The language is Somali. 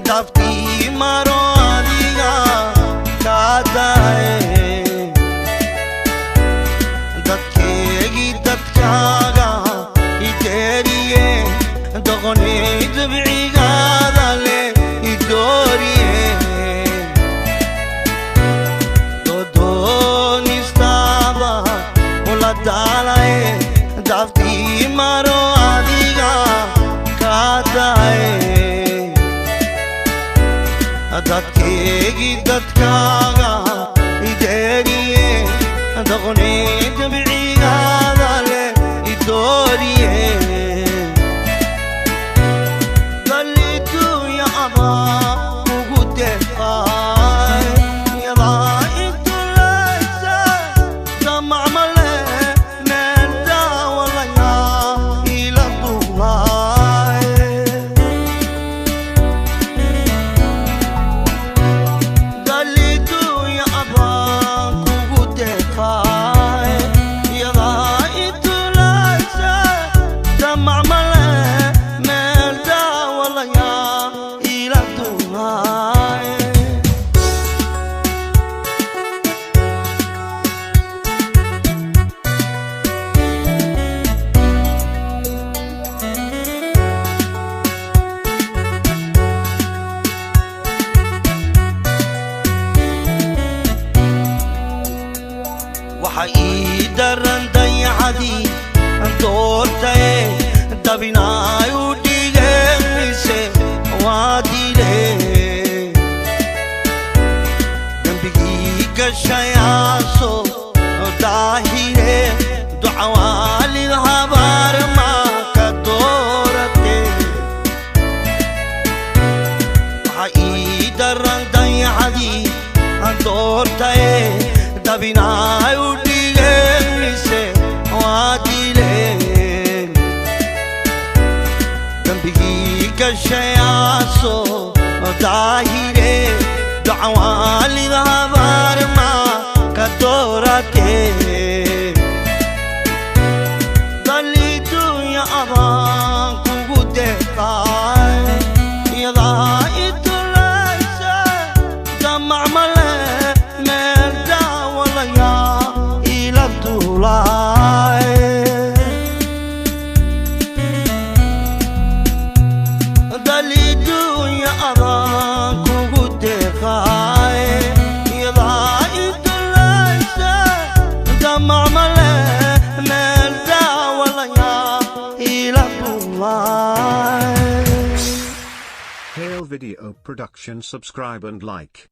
daftii maro adiga kaadaye dadkeegii dadkaaga ideeriye doqonay dabcigaada leh idooriye dodoonistaaba ula daalaye daftii maro adiga kaadaye dadkeegii dadkaaga ideeriye doqonay dabcigaada leh idooriye duunyo ugu deeqay yadaa intulaysa damacmale meel daawalaya ila duulay duunyo kugu deeqay yadaa intulaysa damacmale daran dayacadii doortaye dabinaayu dhigemise waa dile dembigii gashayaaso daahire duca waalid habaar maa ka doorate waxa ii daran dayacadii doortaye dabinaayu dhigemise waa dile dembigii gashayaaso daahire duca waalid habaar maa ka doorate duunyo kugu deeqay yadaa intulaysa damacmale meel daawalaya ila duulay duunyo kugu deeqay yadaa intulaysa damacmale meel daawalaya ila duulay. Hail Video Production, subscribe and like.